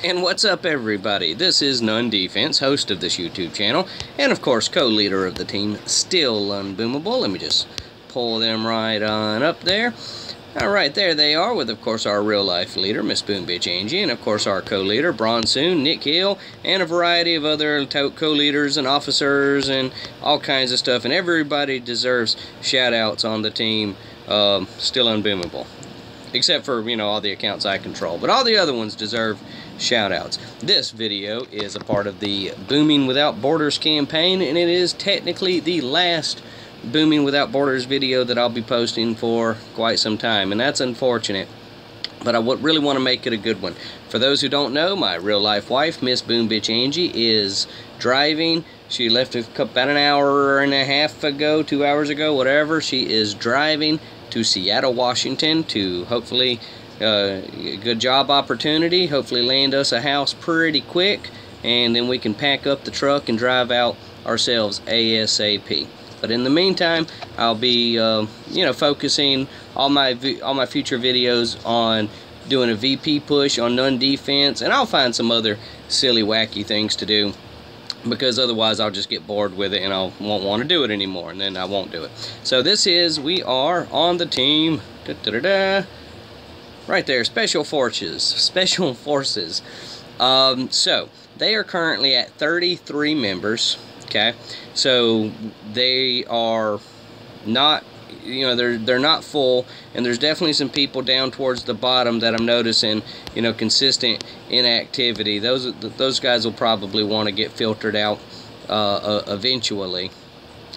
And what's up, everybody? This is None Defense, host of this YouTube channel, and of course co-leader of the team, Still Unboomable. Let me just pull them right on up there. Alright, there they are, with of course our real life leader, Miss Boom Bitch Angie, and of course our co-leader, Bronsoon, Nick Hill, and a variety of other co-leaders and officers and all kinds of stuff. And everybody deserves shout-outs on the team, Still Unboomable. Except for, you know, all the accounts I control. But all the other ones deserve shout-outs. This video is a part of the Booming Without Borders campaign, and it is technically the last Booming Without Borders video that I'll be posting for quite some time, and that's unfortunate. But I really want to make it a good one. For those who don't know, my real-life wife, Miss Boom Bitch Angie, is driving. She left about an hour and a half ago, 2 hours ago, whatever. She is driving to Seattle, Washington to hopefully a good job opportunity, hopefully land us a house pretty quick, and then we can pack up the truck and drive out ourselves ASAP. But in the meantime, I'll be you know, focusing all my future videos on doing a VP push on None Defense, and I'll find some other silly wacky things to do, because otherwise I'll just get bored with it and I won't want to do it anymore, and then I won't do it. So we are on the team, right there, Special Forces. So they are currently at 33 members. Okay, so they are not, you know, they're not full, and there's definitely some people down towards the bottom that I'm noticing, you know, consistent inactivity. Those guys will probably want to get filtered out eventually.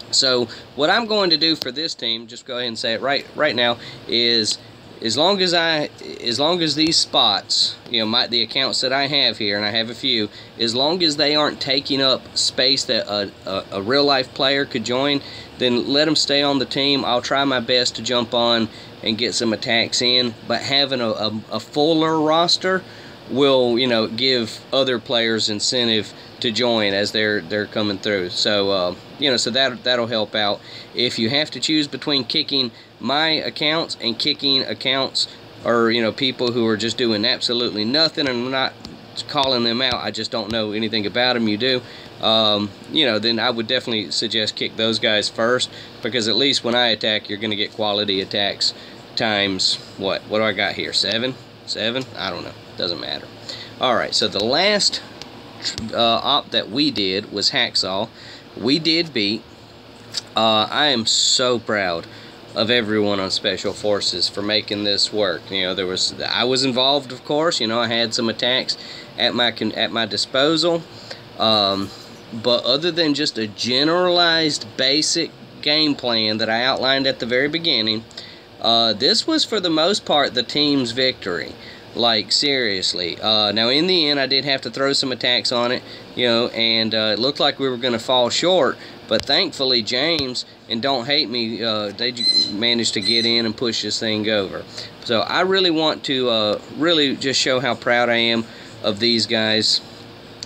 So what I'm going to do for this team, just go ahead and say it right now, is as long as these spots, you know, the accounts that I have here, and I have a few, as long as they aren't taking up space that a real life player could join, then let them stay on the team. I'll try my best to jump on and get some attacks in, but having a fuller roster will, you know, give other players incentive to join as they're coming through. So you know, so that'll help out. If you have to choose between kicking my accounts and kicking accounts, or, you know, people who are just doing absolutely nothing, and I'm not calling them out, I just don't know anything about them, you do, you know, then I would definitely suggest kick those guys first, because at least when I attack, you're going to get quality attacks times, what do I got here, 7? I don't know, doesn't matter. Alright, so the last op that we did was Hacksaw. We did beat. I am so proud of everyone on Special Forces for making this work. You know, I was involved, of course. You know, I had some attacks at my disposal, but other than just a generalized basic game plan that I outlined at the very beginning, this was for the most part the team's victory. Like, seriously. Now, in the end, I did have to throw some attacks on it, you know, and it looked like we were going to fall short, but thankfully James and Don't Hate Me, they managed to get in and push this thing over. So I really want to really just show how proud I am of these guys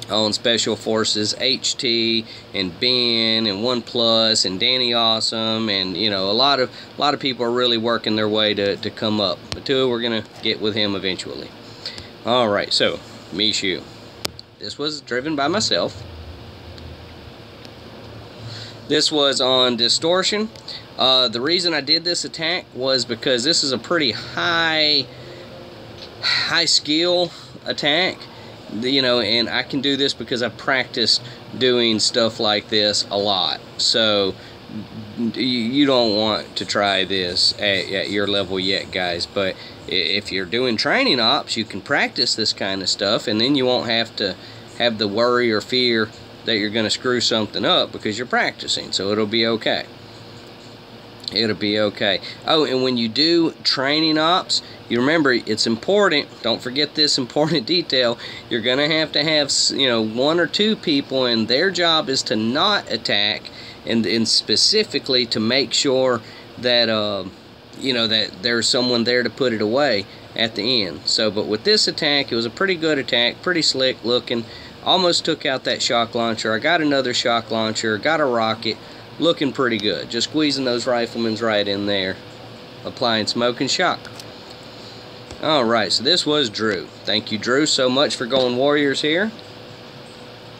on Special Forces, HT and Ben and OnePlus and Danny Awesome, and, you know, a lot of people are really working their way to come up. But two, we're gonna get with him eventually. All right, so Mishu, this was driven by myself. This was on Distortion. The reason I did this attack was because this is a pretty high skill attack. You know, and I can do this because I've practiced doing stuff like this a lot. So you don't want to try this at your level yet, guys. But if you're doing training ops, you can practice this kind of stuff, and then you won't have to have the worry or fear that you're going to screw something up because you're practicing. So it'll be okay. It'll be okay. Oh, and when you do training ops, you remember, it's important, don't forget this important detail, you're going to have, you know, 1 or 2 people, and their job is to not attack, and specifically to make sure that, you know, that there's someone there to put it away at the end. So, but with this attack, it was a pretty good attack, pretty slick looking, almost took out that shock launcher. I got another shock launcher, got a rocket, looking pretty good. Just squeezing those riflemen right in there, applying smoke and shock. Alright, so this was Drew. Thank you, Drew, so much for going Warriors here.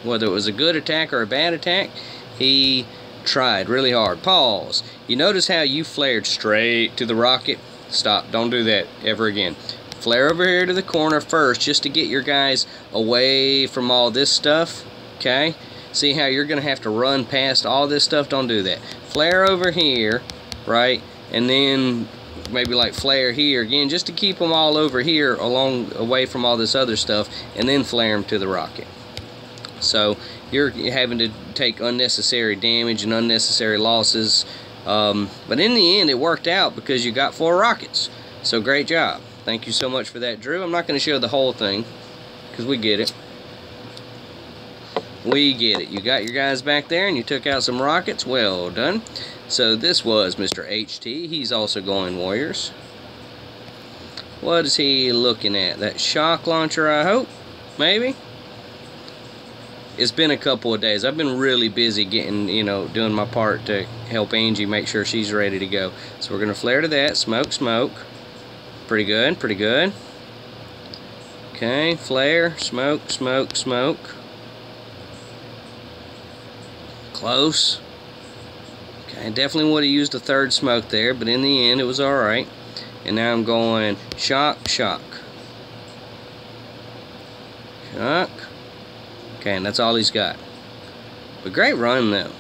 Whether it was a good attack or a bad attack, he tried really hard. Pause. You notice how you flared straight to the rocket? Stop. Don't do that ever again. Flare over here to the corner first just to get your guys away from all this stuff. Okay? See how you're going to have to run past all this stuff? Don't do that. Flare over here, right? And then maybe like flare here again just to keep them all over here away from all this other stuff, and then flare them to the rocket. So you're having to take unnecessary damage and unnecessary losses, but in the end it worked out because you got 4 rockets. So great job. Thank you so much for that, Drew. I'm not going to show the whole thing because we get it. We get it. You got your guys back there and you took out some rockets. Well done. So this was Mr. HT. He's also going Warriors. What is he looking at? That shock launcher, I hope? Maybe? It's been a couple of days. I've been really busy getting, doing my part to help Angie make sure she's ready to go. So we're going to flare to that. Smoke, smoke. Pretty good, pretty good. Okay, flare, smoke, smoke, smoke. Close. Okay, definitely would have used a third smoke there, but in the end it was alright. And now I'm going shock, shock. Shock. Okay, and that's all he's got. But great run though.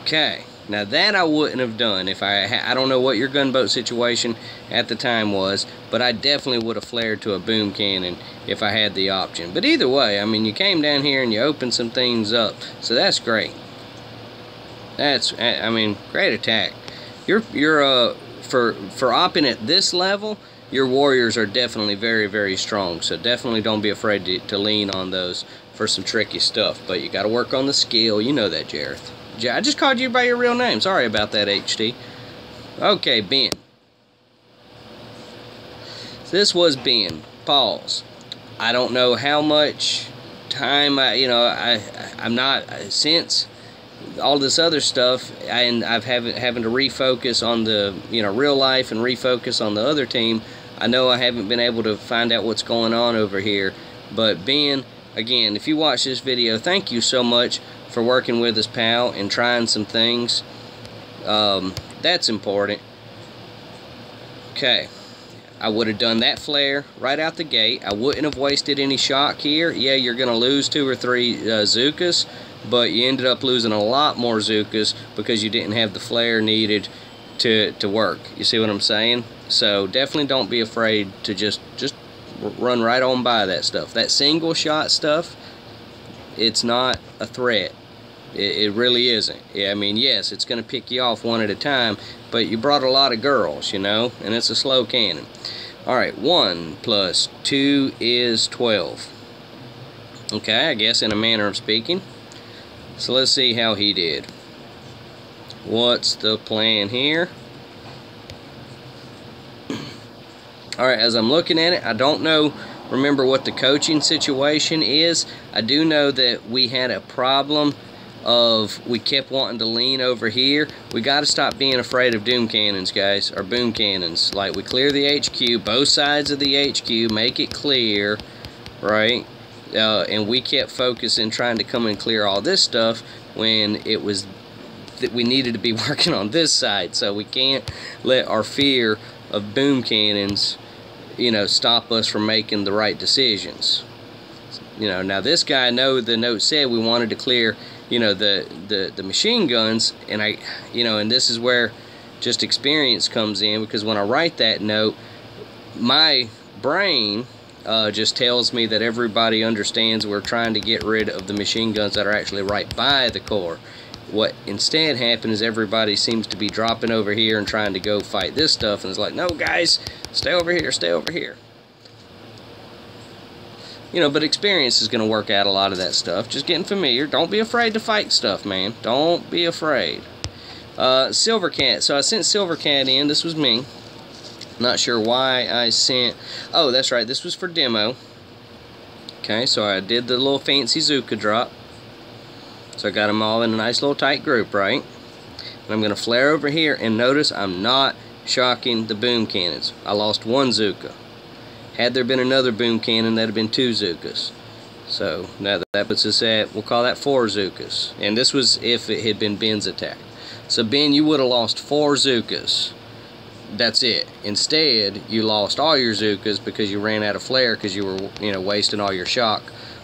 Okay, now that I wouldn't have done if I don't know what your gunboat situation at the time was, but I definitely would have flared to a boom cannon if I had the option. But either way, I mean, you came down here and you opened some things up, so that's great. That's, I mean, great attack. For opping at this level, your Warriors are definitely very, very strong. So definitely don't be afraid to lean on those for some tricky stuff. But you got to work on the skill. You know that, Jareth. I just called you by your real name. Sorry about that, HT. Okay, Ben. So this was Ben. Pause. I don't know how much time I'm not since all this other stuff, and I've having to refocus on the real life and refocus on the other team. I know I haven't been able to find out what's going on over here, but Ben, again, if you watch this video, thank you so much for working with us, pal, and trying some things. That's important. Okay, I would have done that flare right out the gate. I wouldn't have wasted any shock here. Yeah, you're gonna lose 2 or 3 Zookas, but you ended up losing a lot more Zookas because you didn't have the flare needed to work. You see what I'm saying? So definitely don't be afraid to just run right on by that stuff. That single shot stuff, it's not a threat. It really isn't. I mean, yes, it's going to pick you off one at a time, but you brought a lot of girls, and it's a slow cannon. Alright, 1 plus 2 is 12. Okay, I guess in a manner of speaking. So let's see how he did. What's the plan here? Alright, as I'm looking at it, I don't remember what the coaching situation is. I do know that we had a problem of we kept wanting to lean over here. We got to stop being afraid of doom cannons, guys, or boom cannons. Like, we clear the HQ, both sides of the HQ, make it clear, right? And we kept focusing, trying to come and clear all this stuff when it was that we needed to be working on this side. So we can't let our fear of boom cannons stop us from making the right decisions. Now this guy, I know the note said we wanted to clear the machine guns, and and this is where just experience comes in, because when I write that note, my brain just tells me that everybody understands we're trying to get rid of the machine guns that are actually right by the core. What instead happened is everybody seems to be dropping over here and trying to go fight this stuff, and it's like, no guys, stay over here, stay over here. But experience is going to work out a lot of that stuff. Just getting familiar. Don't be afraid to fight stuff, man. Don't be afraid. Silvercat. So I sent Silvercat in. This was me. Not sure why I sent... Oh, that's right. This was for demo. Okay, so I did the little fancy Zooka drop. So I got them all in a nice little tight group, right? And I'm going to flare over here, and notice I'm not shocking the boom cannons. I lost 1 Zooka. Had there been another boom cannon, that'd have been 2 Zookas. So now that puts us at, we'll call that 4 Zookas. And this was if it had been Ben's attack. So Ben, you would have lost 4 Zookas. That's it. Instead, you lost all your Zookas because you ran out of flare because you were, you know, wasting all your shock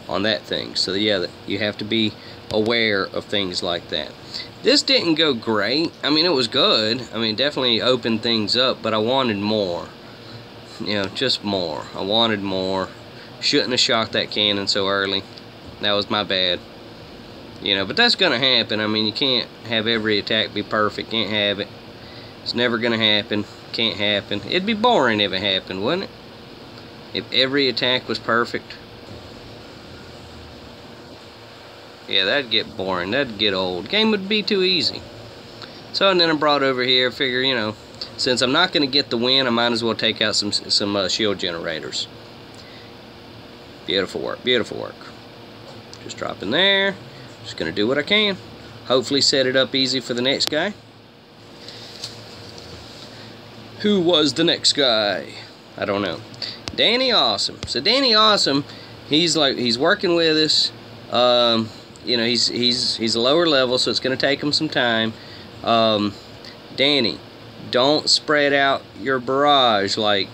on that thing. So yeah, you have to be aware of things like that. This didn't go great. I mean, it was good. I mean, definitely opened things up, but I wanted more. You know, just more. I wanted more. Shouldn't have shocked that cannon so early. That was my bad. You know, but that's gonna happen. I mean, you can't have every attack be perfect. Can't have it. It's never gonna happen. Can't happen. It'd be boring if it happened, wouldn't it? If every attack was perfect. Yeah, that'd get boring. That'd get old. Game would be too easy. So, and then I brought over here, figure, you know, since I'm not going to get the win, I might as well take out some shield generators. Beautiful work. Beautiful work. Just drop in there. Just going to do what I can. Hopefully set it up easy for the next guy. Who was the next guy? I don't know. Danny Awesome. So Danny Awesome, he's working with us. You know, he's a lower level, so it's going to take him some time. Danny, don't spread out your barrage like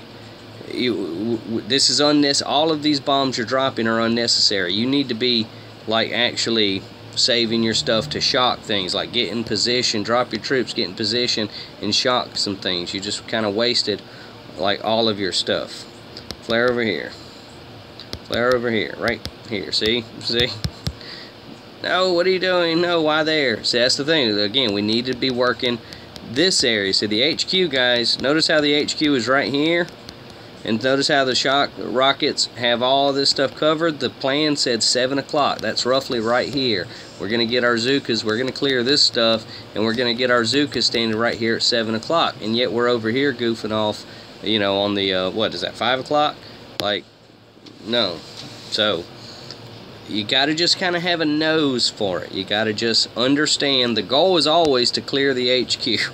this is unnecessary. All of these bombs you're dropping are unnecessary. You need to be like actually saving your stuff to shock things, like get in position, drop your troops, get in position, and shock some things. You just kind of wasted like all of your stuff. Flare over here. Flare over here. Right here. See? See? No, what are you doing? No, why there? See, that's the thing. Again, we need to be working this area. See, the HQ, guys, notice how the HQ is right here? And notice how the shock rockets have all this stuff covered? The plan said 7 o'clock. That's roughly right here. We're going to get our Zookas. We're going to clear this stuff. And we're going to get our Zookas standing right here at 7 o'clock. And yet we're over here goofing off, you know, on the, what is that, 5 o'clock? Like, no. So you got to just kind of have a nose for it. You got to just understand the goal is always to clear the HQ.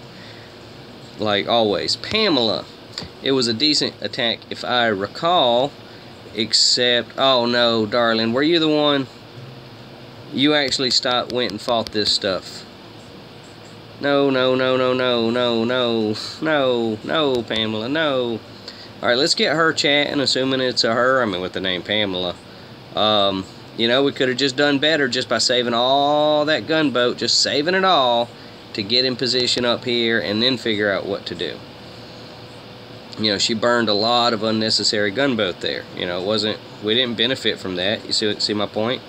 Like always. Pamela, it was a decent attack if I recall, except, oh no, darling, were you the one? You actually went and fought this stuff. No, no, no, no, no, no, no, no, no, Pamela, no. Alright, let's get her chatting, assuming it's a her, I mean with the name Pamela. You know, we could have just done better just by saving all that gunboat, just saving it all to get in position up here and then figure out what to do. You know, she burned a lot of unnecessary gunboat there. You know, we didn't benefit from that. You see my point?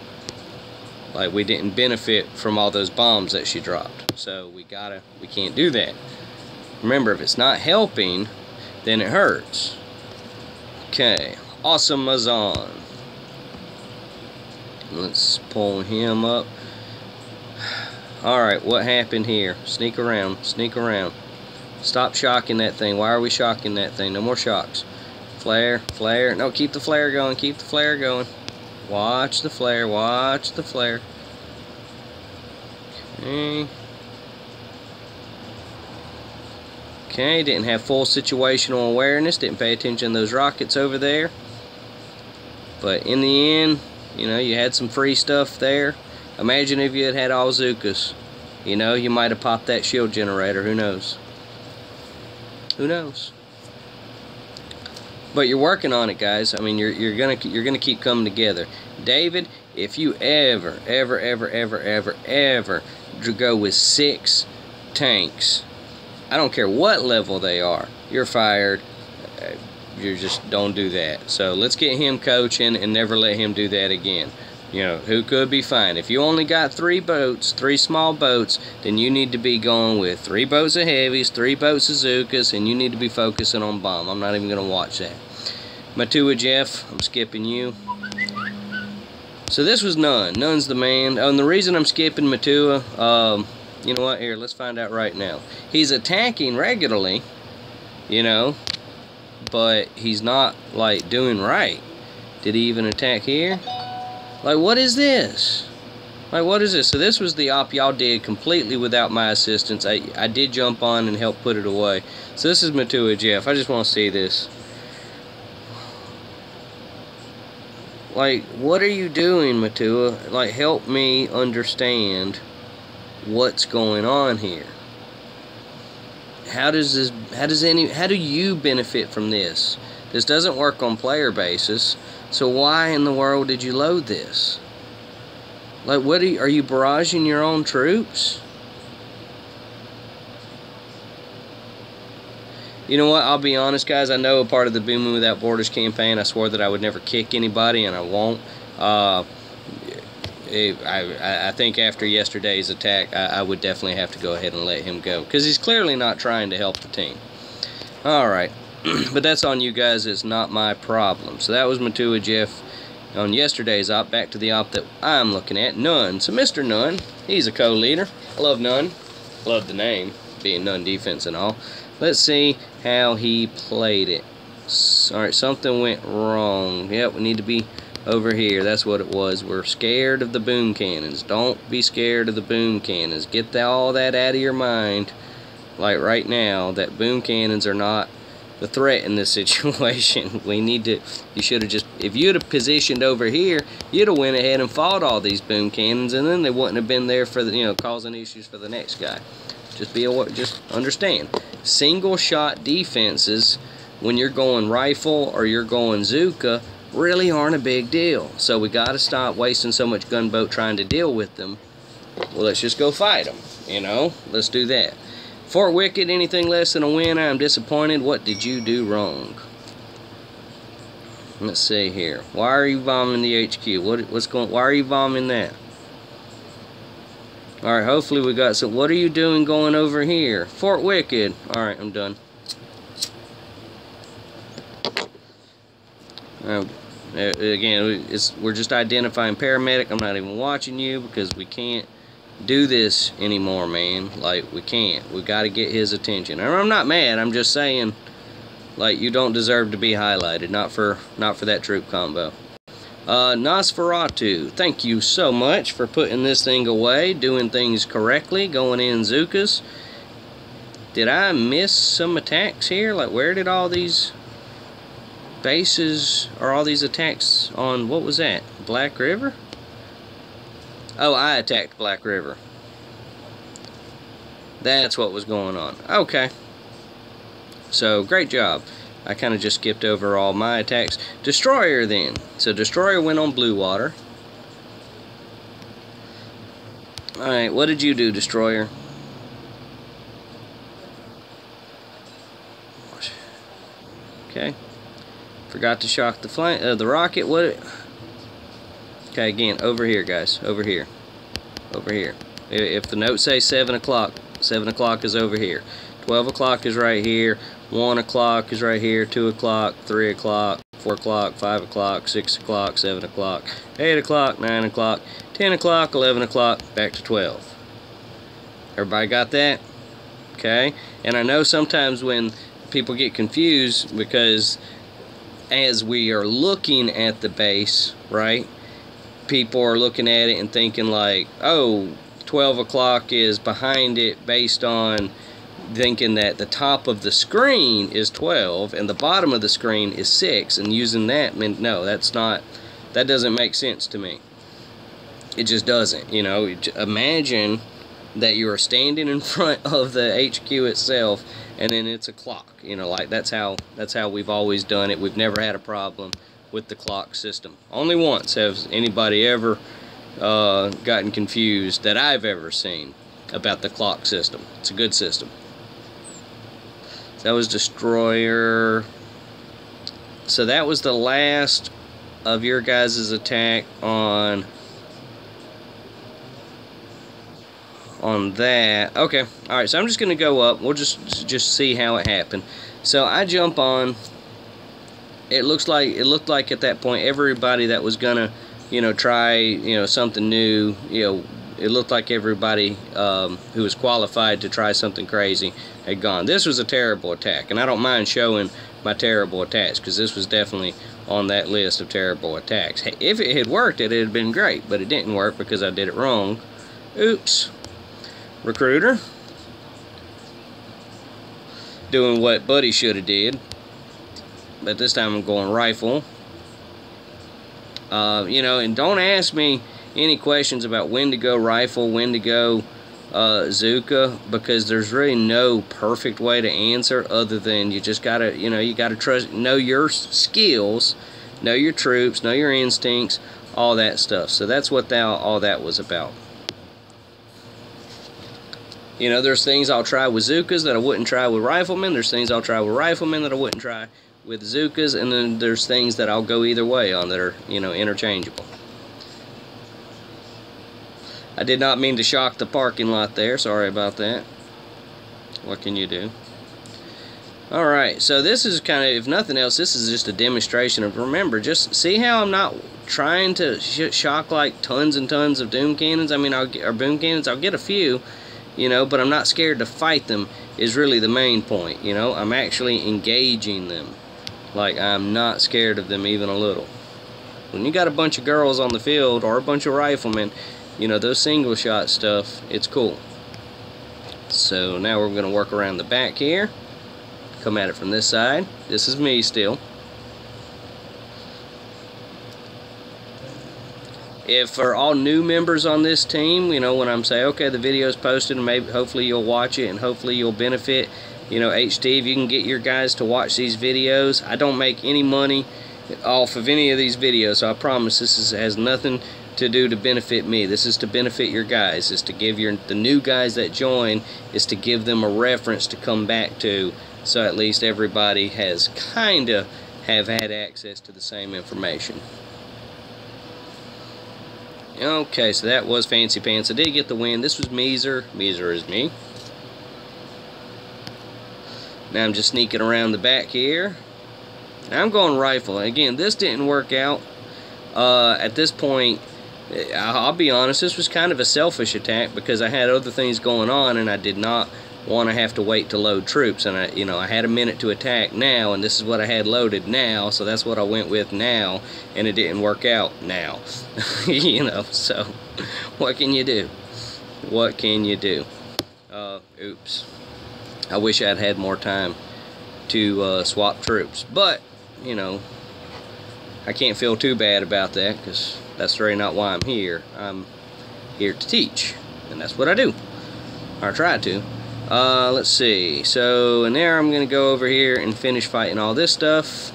Like, we didn't benefit from all those bombs that she dropped. So we can't do that. Remember, if it's not helping, then it hurts. Okay, Awesome Mazan. Let's pull him up. Alright, what happened here? Sneak around, sneak around. Stop shocking that thing. Why are we shocking that thing? No more shocks. Flare, flare. No, keep the flare going, keep the flare going. Watch the flare, watch the flare. Okay. Okay, didn't have full situational awareness, didn't pay attention to those rockets over there. But in the end, you know, you had some free stuff there. Imagine if you had had all Zookas. You know, you might have popped that shield generator. Who knows? Who knows? But you're working on it, guys. I mean, you're gonna keep coming together. David, if you ever go with 6 tanks, I don't care what level they are, you're fired. You just don't do that. So let's get him coaching and never let him do that again. You know, who could be fine. If you only got 3 boats, 3 small boats, then you need to be going with 3 boats of heavies, 3 boats of Zookas, and you need to be focusing on bomb. I'm not even going to watch that. Matua Jeff, I'm skipping you. So this was None. None's the man. Oh, and the reason I'm skipping Matua, you know what? Here, let's find out right now. He's attacking regularly, you know, but he's not, like, doing right. Did he even attack here? Like, what is this? Like, what is this? So this was the op y'all did completely without my assistance. I did jump on and help put it away. So this is Matua Jeff. I just want to see this. Like, what are you doing, Matua? Like, help me understand what's going on here. How do you benefit from this? This doesn't work on player basis. So why in the world did you load this? Like, what are you barraging your own troops? You know what? I'll be honest, guys. I know a part of the Booming Without Borders campaign, I swore that I would never kick anybody, and I won't. I think after yesterday's attack, I would definitely have to go ahead and let him go, because he's clearly not trying to help the team. Alright, but that's on you guys. It's not my problem. So that was Matua Jeff on yesterday's op. Back to the op that I'm looking at, Nunn. So Mr. Nunn, he's a co-leader. I love Nunn. Love the name, being Nunn defense and all. Let's see how he played it. Alright, something went wrong. Yep, we need to be over here. That's what it was. We're scared of the boom cannons. Don't be scared of the boom cannons. Get all that out of your mind. Like right now, that boom cannons are not the threat in this situation. We need to, you should have just, if you'd have positioned over here, you'd have went ahead and fought all these boom cannons, and then they wouldn't have been there for the, you know, causing issues for the next guy. Just understand, single shot defenses when you're going rifle or you're going Zuka really aren't a big deal. So we got to stop wasting so much gunboat trying to deal with them. Well, let's just go fight them, you know. Let's do that. Fort Wicked, anything less than a win, I am disappointed. What did you do wrong? Let's see here. Why are you bombing the HQ? Why are you bombing that? Alright, hopefully we got some. What are you doing going over here? Fort Wicked. Alright, I'm done. Again, we're just identifying paramedic. I'm not even watching you because we can't do this anymore, man. Like, we can't. We got to get his attention. And I'm not mad. I'm just saying, like, you don't deserve to be highlighted. Not for that troop combo. Nosferatu, thank you so much for putting this thing away, doing things correctly, going in Zukas. Did I miss some attacks here? Like, where did all these bases, or all these attacks on, what was that? Black River? Oh, I attacked Black River. That's what was going on. Okay. So, great job. I kind of just skipped over all my attacks. Destroyer then. So Destroyer went on Blue Water. Alright, what did you do, Destroyer? Okay. Forgot to shock the rocket. What? Okay, again, over here, guys. Over here. Over here. If the notes say 7 o'clock, 7 o'clock is over here. 12 o'clock is right here. 1 o'clock is right here. 2 o'clock, 3 o'clock, 4 o'clock, 5 o'clock, 6 o'clock, 7 o'clock, 8 o'clock, 9 o'clock, 10 o'clock, 11 o'clock, back to 12. Everybody got that? Okay? And I know sometimes when people get confused, because as we are looking at the base, right, people are looking at it and thinking like, oh, 12 o'clock is behind it, based on thinking that the top of the screen is 12 and the bottom of the screen is 6, and using that, no, that doesn't make sense to me. It just doesn't. You know, imagine that you are standing in front of the HQ itself and then it's a clock. You know, like that's how we've always done it. We've never had a problem with the clock system. Only once has anybody ever gotten confused that I've ever seen about the clock system. It's a good system. That was Destroyer. So that was the last of your guys' attack on that. Okay. Alright, so I'm just going to go up. We'll just see how it happened. So I jump on. It looked like at that point everybody that was going to, you know, try, you know, something new, you know, it looked like everybody who was qualified to try something crazy had gone. This was a terrible attack, and I don't mind showing my terrible attacks because this was definitely on that list of terrible attacks. If it had worked, it had been great, but it didn't work because I did it wrong. Oops. Recruiter. Doing what Buddy should have did. But this time I'm going rifle. You know, and don't ask me any questions about when to go rifle, when to go Zuka, because there's really no perfect way to answer other than you just gotta, you know, you gotta trust, know your skills, know your troops, know your instincts, all that stuff. So that's what all that was about. You know, there's things I'll try with Zukas that I wouldn't try with riflemen. There's things I'll try with riflemen that I wouldn't try with Zukas, and then there's things that I'll go either way on that are, you know, interchangeable. I did not mean to shock the parking lot there. Sorry about that. What can you do? Alright, so this is kind of, if nothing else, this is just a demonstration of, remember, just see how I'm not trying to shock like tons and tons of doom cannons. I mean, or boom cannons. I'll get a few, you know, but I'm not scared to fight them is really the main point, you know. I'm actually engaging them. Like, I'm not scared of them even a little. When you got a bunch of girls on the field or a bunch of riflemen, you know, those single shot stuff, it's cool. So now we're going to work around the back here. Come at it from this side. This is me still. If for all new members on this team, you know, when I'm saying, okay, the video's posted, and maybe hopefully you'll watch it and hopefully you'll benefit, you know, Steve, you can get your guys to watch these videos. I don't make any money off of any of these videos, so I promise this has nothing to do to benefit me. This is to benefit your guys. Is to give the new guys that join, is to give them a reference to come back to, so at least everybody has kind of have had access to the same information. Okay, so that was Fancy Pants. I did get the win. This was Meezer. Meezer is me. Now I'm just sneaking around the back here. Now I'm going rifle. Again, this didn't work out. At this point, I'll be honest, this was kind of a selfish attack because I had other things going on and I did not want to have to wait to load troops. And I had a minute to attack now, and this is what I had loaded now, so that's what I went with now, and it didn't work out now. You know, so what can you do? What can you do? Oops. I wish I'd had more time to swap troops, but you know, I can't feel too bad about that because that's really not why I'm here. I'm here to teach, and that's what I do, or try to. Let's see. So in there, I'm going to go over here and finish fighting all this stuff.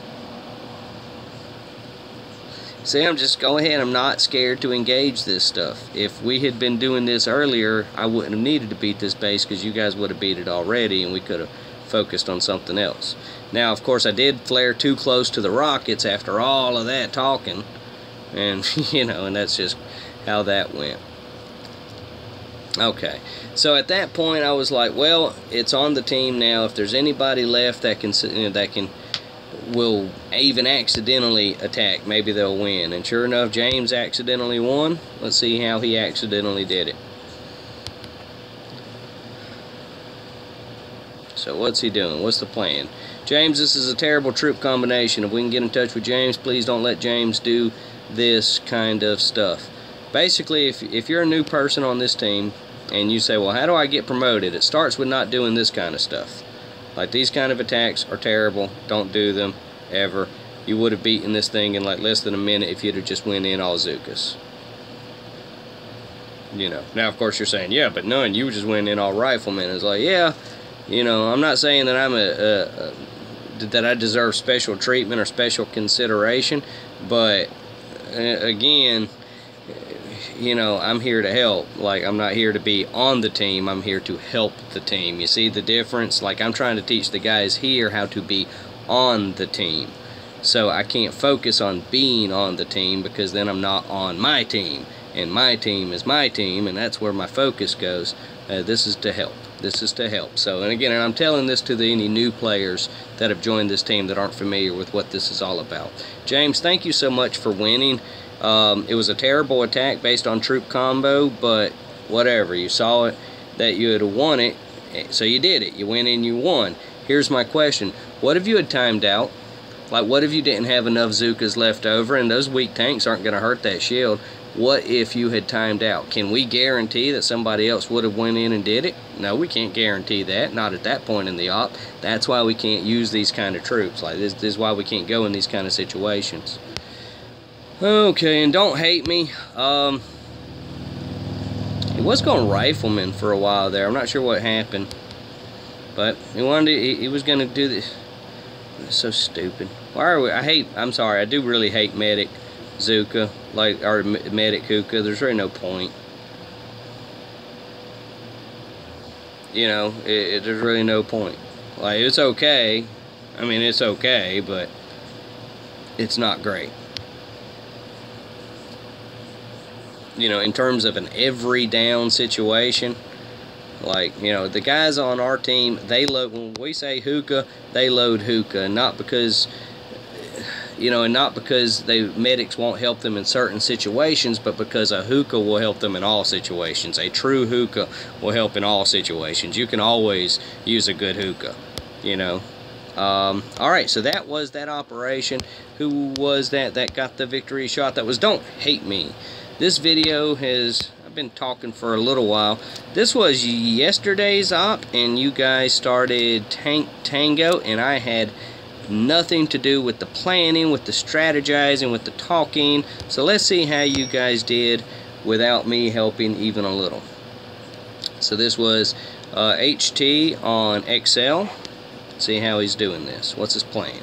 See, I'm just going ahead. I'm not scared to engage this stuff. If we had been doing this earlier, I wouldn't have needed to beat this base because you guys would have beat it already, and we could have focused on something else. Now, of course, I did flare too close to the rockets after all of that talking, and you know, and that's just how that went. Okay, so at that point, I was like, well, it's on the team now. If there's anybody left that can, will even accidentally attack, maybe they'll win. And sure enough, James accidentally won. Let's see how he accidentally did it. So what's he doing? What's the plan? James, this is a terrible troop combination. If we can get in touch with James, please don't let James do this kind of stuff. Basically, if you're a new person on this team and you say, well, how do I get promoted? It starts with not doing this kind of stuff. Like, these kind of attacks are terrible. Don't do them, ever. You would have beaten this thing in like less than a minute if you'd have just went in all Zukas. You know. Now, of course, you're saying, yeah, but none, you just went in all riflemen. It's like, yeah, you know, I'm not saying that I'm that I deserve special treatment or special consideration, but again, you know, I'm here to help. Like, I'm not here to be on the team, I'm here to help the team. You see the difference? Like, I'm trying to teach the guys here how to be on the team. So I can't focus on being on the team because then I'm not on my team. And my team is my team, and that's where my focus goes. This is to help. This is to help. So, and again, and I'm telling this to any new players that have joined this team that aren't familiar with what this is all about. James, thank you so much for winning. It was a terrible attack based on troop combo, but whatever. You saw it, that you had won it, so you did it. You went in, you won. Here's my question. What if you had timed out, Like, what if you didn't have enough Zookas left over, and those weak tanks aren't going to hurt that shield? What if you had timed out? Can we guarantee that somebody else would have went in and did it? No, we can't guarantee that. Not at that point in the op. That's why we can't use these kind of troops. Like, this is why we can't go in these kind of situations. Okay, and don't hate me. He was going rifleman for a while there. I'm not sure what happened. But he was going to do this. It's so stupid. Why are we? I'm sorry. I do really hate medic Zooka, or medic Kuka. There's really no point. You know, there's really no point. Like, it's okay. I mean, it's okay, but it's not great. You know, in terms of an every down situation, like, you know, the guys on our team, they load, when we say hookah, they load hookah, not because, you know, and not because medics won't help them in certain situations, but because a hookah will help them in all situations. A true hookah will help in all situations. You can always use a good hookah, you know. Alright, so that was that operation. Who was that got the victory shot? That was Don't Hate Me. This video I've been talking for a little while. This was yesterday's op, and you guys started Tango, and I had nothing to do with the planning, with the strategizing, with the talking. So let's see how you guys did without me helping even a little. So this was HT on XL. See how he's doing this. What's his plan?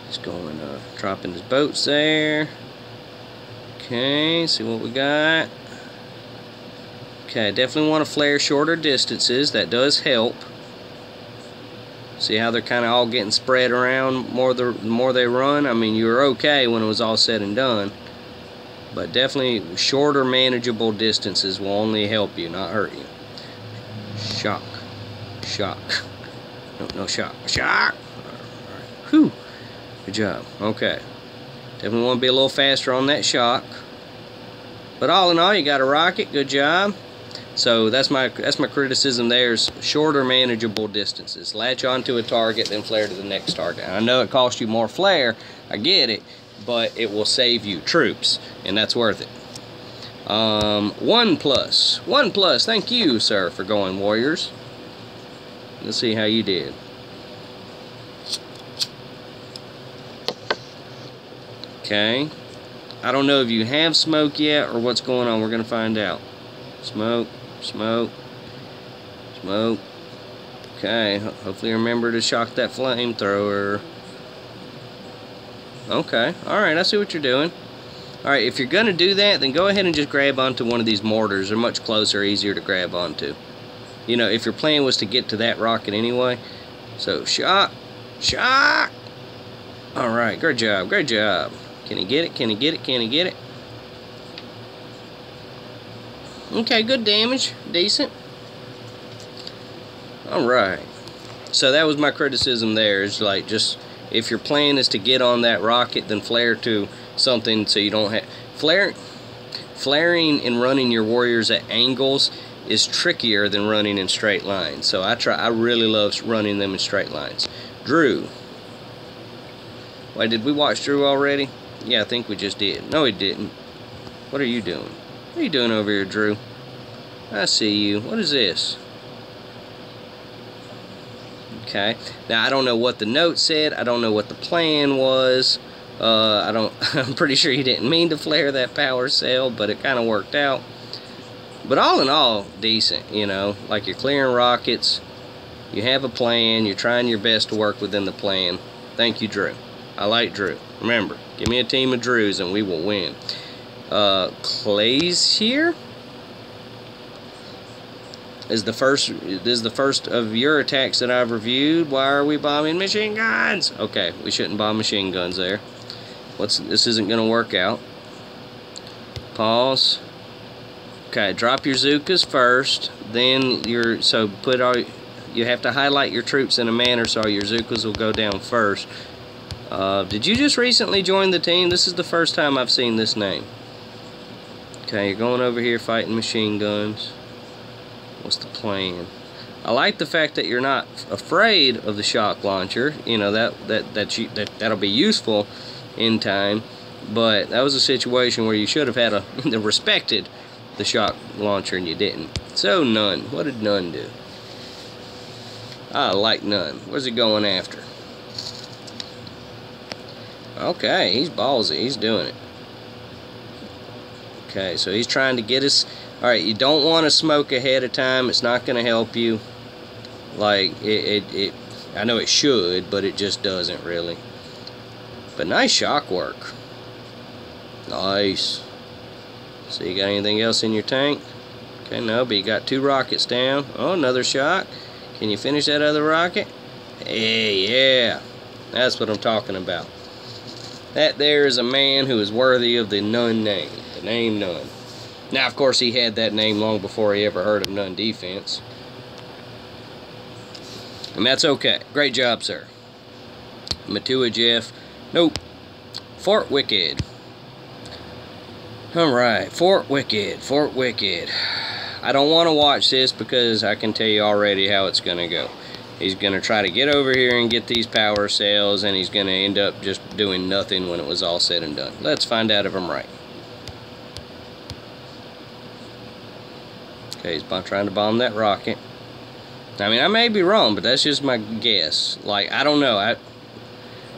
He's going dropping his boats there. Okay, see what we got. Okay, definitely want to flare shorter distances. That does help. See how they're kind of all getting spread around the more they run. I mean, you were okay when it was all said and done. But definitely shorter, manageable distances will only help you, not hurt you. Shock. Shock. No shock. Shock! Alright. Whew. Good job. Okay. Definitely want to be a little faster on that shock. But all in all, you got a rocket. Good job. So that's my criticism there, is shorter, manageable distances. Latch onto a target, then flare to the next target. And I know it costs you more flare. I get it. But it will save you troops. And that's worth it. 1 plus. 1 plus. Thank you, sir, for going Warriors. Let's see how you did. Okay. I don't know if you have smoke yet or what's going on. We're going to find out. Smoke, smoke, smoke. Okay. Hopefully remember to shock that flamethrower. Okay. Alright, I see what you're doing. Alright, if you're going to do that, then go ahead and just grab onto one of these mortars. They're much closer, easier to grab onto. You know, if your plan was to get to that rocket anyway. So, shot, shot. Alright, great job, great job. Can he get it? Can he get it? Can he get it? Okay, good damage. Decent. Alright. So that was my criticism there. Is like, just, if your plan is to get on that rocket, then flare to something so you don't have... Flaring and running your warriors at angles is trickier than running in straight lines. So I really love running them in straight lines. Drew. Wait, did we watch Drew already? Yeah, I think we just did. No, we didn't. What are you doing? What are you doing over here, Drew? I see you. What is this? Okay. Now, I don't know what the note said. I don't know what the plan was. I'm pretty sure you didn't mean to flare that power cell, but it kind of worked out. But all in all, decent, you know. Like, you're clearing rockets. You have a plan. You're trying your best to work within the plan. Thank you, Drew. I like Drew. Remember, give me a team of Drews and we will win. Clay's here. This is the first of your attacks that I've reviewed. Why are we bombing machine guns? Okay, we shouldn't bomb machine guns there. This isn't going to work out. Pause. Okay, drop your Zookas first. Then you have to highlight your troops in a manner so your Zookas will go down first. Did you just recently join the team? This is the first time I've seen this name. Okay, you're going over here fighting machine guns. What's the plan? I like the fact that you're not afraid of the shock launcher. You know, that'll be useful in time. But that was a situation where you should have had respected the shock launcher, and you didn't. So None, what did None do? I like None. Where's he going after? Okay, he's ballsy. He's doing it. Okay, so he's trying to get us. Alright, you don't want to smoke ahead of time. It's not going to help you. Like, I know it should, but it just doesn't really. But nice shock work. Nice. So you got anything else in your tank? Okay, no, but you got 2 rockets down. Oh, another shot. Can you finish that other rocket? Hey, yeah. That's what I'm talking about. That there is a man who is worthy of the None name. The name None. Now, of course, he had that name long before he ever heard of None Defense. And that's okay. Great job, sir. Matua Jeff. Nope. Fort Wicked. Alright, Fort Wicked. Fort Wicked. I don't want to watch this because I can tell you already how it's going to go. He's going to try to get over here and get these power cells, and he's going to end up just doing nothing when it was all said and done. Let's find out if I'm right. Okay, he's trying to bomb that rocket. I mean, I may be wrong, but that's just my guess. Like, I don't know.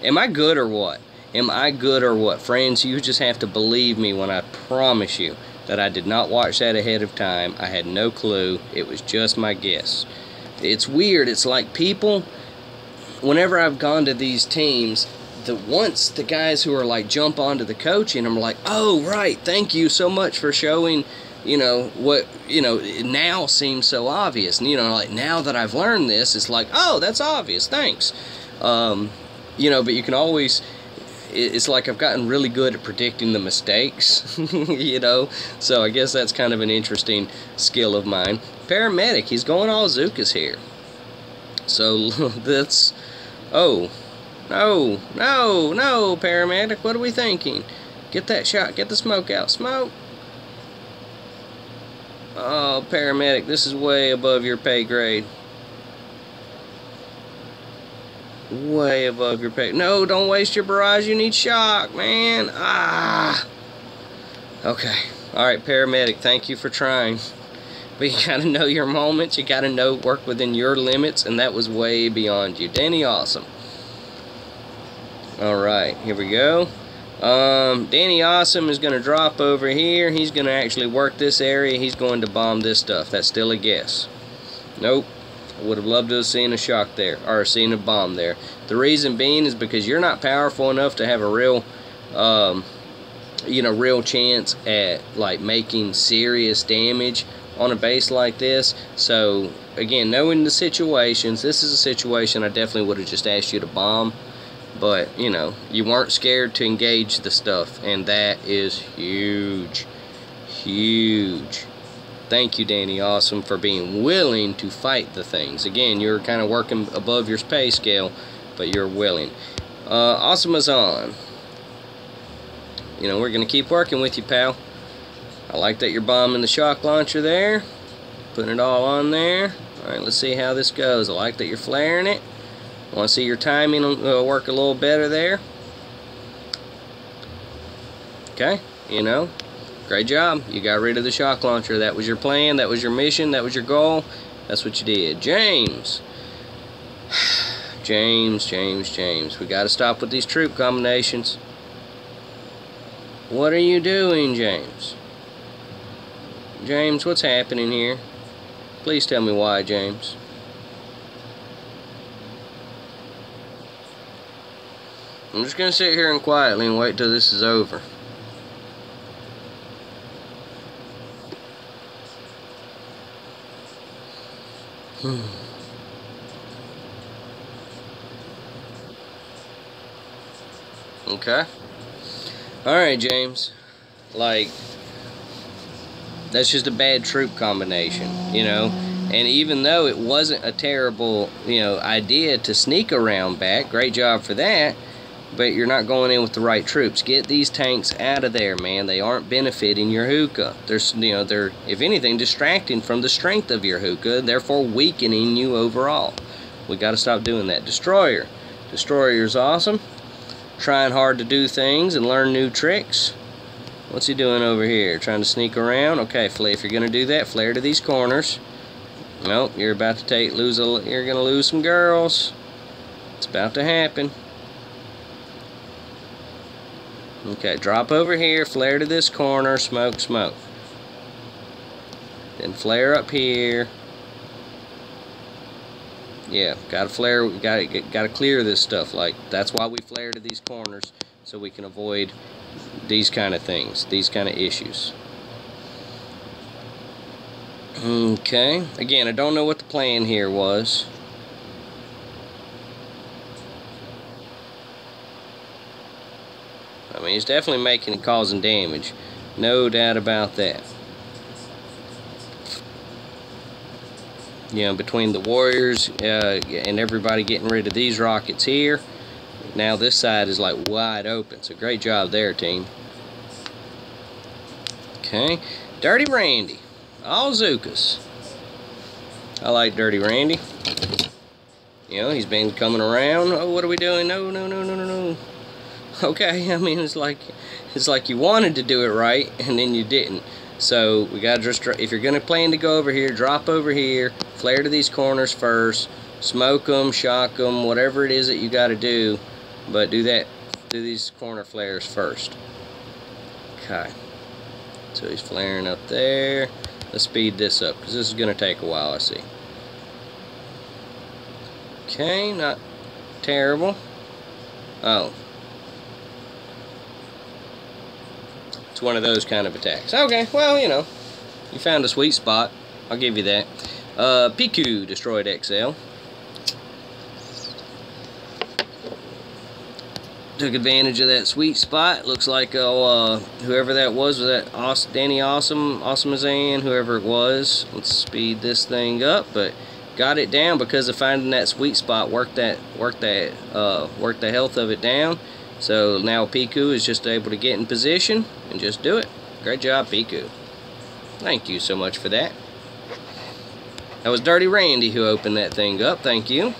Am I good or what? Am I good or what? Friends, you just have to believe me when I promise you that I did not watch that ahead of time. I had no clue. It was just my guess. It's weird. It's like people, whenever I've gone to these teams, once the guys who are like jump onto the coaching, I'm like, oh, right, thank you so much for showing, you know, what, you know, it now seems so obvious. And, you know, like now that I've learned this, it's like, oh, that's obvious, thanks. You know, but you can always, it's like I've gotten really good at predicting the mistakes, you know, so I guess that's kind of an interesting skill of mine. Paramedic, he's going all Zookas here. So that's, oh, no, no, no, Paramedic, what are we thinking? Get that shot, get the smoke out, smoke. Oh, Paramedic, this is way above your pay grade. Way above your pay. No, don't waste your barrage. You need shock, man. Ah. Okay. Alright, Paramedic, thank you for trying. But you gotta know your moments. You gotta know, work within your limits, and that was way beyond you. Danny Awesome. Alright, here we go. Danny Awesome is going to drop over here. He's going to actually work this area. He's going to bomb this stuff. That's still a guess. Nope. I would have loved to have seen a shock there, or seen a bomb there. The reason being is because you're not powerful enough to have a real, you know, real chance at like making serious damage on a base like this. So again, knowing the situations, this is a situation I definitely would have just asked you to bomb. But, you know, you weren't scared to engage the stuff, and that is huge. Huge. Thank you, Danny Awesome, for being willing to fight the things. Again, you're kind of working above your pay scale, but you're willing. Awesome is on. You know, we're going to keep working with you, pal. I like that you're bombing the shock launcher there. Putting it all on there. Alright, let's see how this goes. I like that you're flaring it. Want to see your timing work a little better there. Okay, you know, great job. You got rid of the shock launcher. That was your plan. That was your mission. That was your goal. That's what you did. James. James. We got to stop with these troop combinations. What are you doing, James? James, what's happening here? Please tell me why, James. I'm just going to sit here and quietly and wait till this is over. Okay. Alright, James. Like, that's just a bad troop combination, you know? And even though it wasn't a terrible, you know, idea to sneak around back, great job for that. but you're not going in with the right troops. Get these tanks out of there, man. They aren't benefiting your hookah. They're, if anything, distracting from the strength of your hookah, therefore weakening you overall. We got to stop doing that. Destroyer. Destroyer's awesome. Trying hard to do things and learn new tricks. What's he doing over here? Trying to sneak around? Okay, if you're going to do that, flare to these corners. Nope, you're about to you're going to lose some girls. It's about to happen. Okay, drop over here, flare to this corner, smoke, smoke. Then flare up here. Yeah, gotta flare, gotta clear this stuff. Like, that's why we flare to these corners, so we can avoid these kind of things, these kind of issues. Okay, again, I don't know what the plan here was. I mean, he's definitely making and causing damage. No doubt about that. You know, between the warriors and everybody getting rid of these rockets here, now this side is like wide open. So great job there, team. Okay, Dirty Randy. All Zookas. I like Dirty Randy. You know, he's been coming around. Oh, what are we doing? No, no, no, no, no, no. Okay, I mean, it's like you wanted to do it right and then you didn't. So we gotta just, if you're gonna plan to go over here, drop over here, flare to these corners first, smoke them, shock them, whatever it is that you gotta do, but do these corner flares first. Okay, so he's flaring up there. Let's speed this up because this is gonna take a while, I see. Okay, not terrible. Oh. It's one of those kind of attacks. Okay, well, you know, you found a sweet spot. I'll give you that. Piku destroyed XL. Took advantage of that sweet spot. Looks like whoever that was that Danny Awesomazan, whoever it was. Let's speed this thing up, but got it down because of finding that sweet spot. Worked the health of it down. So now Piku is just able to get in position and just do it. Great job, Piku. Thank you so much for that. That was Dirty Randy who opened that thing up. Thank you.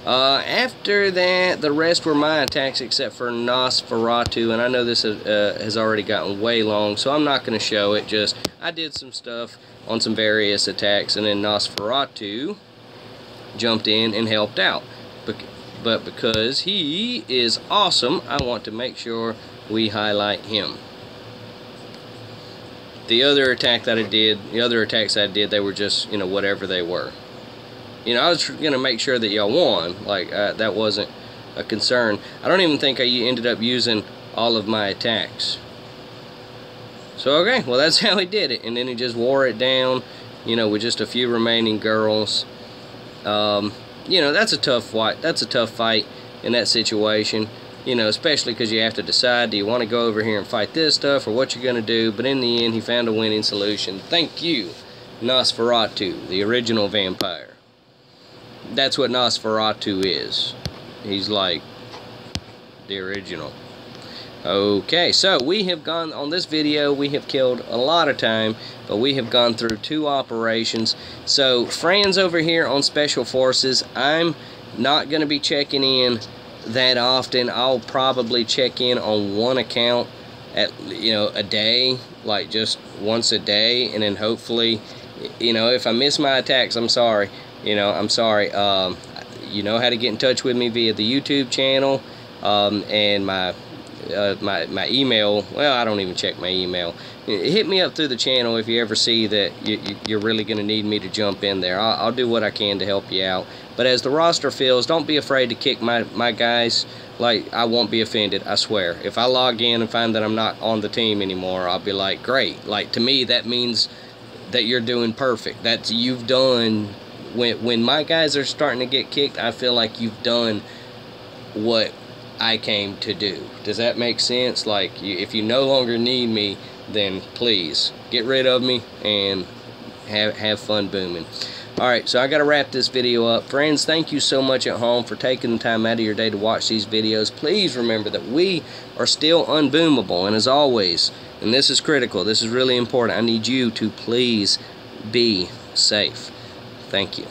After that, the rest were my attacks except for Nosferatu. And I know this has already gotten way long, so I'm not going to show it. Just, I did some stuff on some various attacks, and then Nosferatu jumped in and helped out. But because he is awesome, I want to make sure we highlight him. The other attack that I did, the other attacks I did, they were just, you know, whatever they were. You know, I was going to make sure that y'all won. Like, that wasn't a concern. I don't even think I ended up using all of my attacks. So, okay, well, that's how he did it. And then he just wore it down, you know, with just a few remaining girls. You know, that's a tough fight. That's a tough fight in that situation. You know, especially because you have to decide, do you want to go over here and fight this stuff or what you're going to do? But in the end, he found a winning solution. Thank you, Nosferatu, the original vampire. That's what Nosferatu is. He's like the original. Okay, so we have gone, on this video, we have killed a lot of time, but we have gone through 2 operations. So, friends over here on Special Forces, I'm not going to be checking in that often. I'll probably check in on one account at, you know, a day, like just once a day, and then hopefully, you know, if I miss my attacks, I'm sorry. You know, I'm sorry. You know how to get in touch with me via the YouTube channel, and my email. Well, I don't even check my email. Hit me up through the channel if you ever see that you're really going to need me to jump in there. I'll do what I can to help you out. But as the roster feels, don't be afraid to kick my guys. Like, I won't be offended, I swear. If I log in and find that I'm not on the team anymore, I'll be like, great. Like, to me, that means that you're doing perfect. That's, you've done, when my guys are starting to get kicked, I feel like you've done what I came to do. Does that make sense? Like, if you no longer need me, then please get rid of me and have fun booming. Alright, so I got to wrap this video up. Friends, thank you so much at home for taking the time out of your day to watch these videos. Please remember that we are still unboomable, and as always, and this is critical, this is really important, I need you to please be safe. Thank you.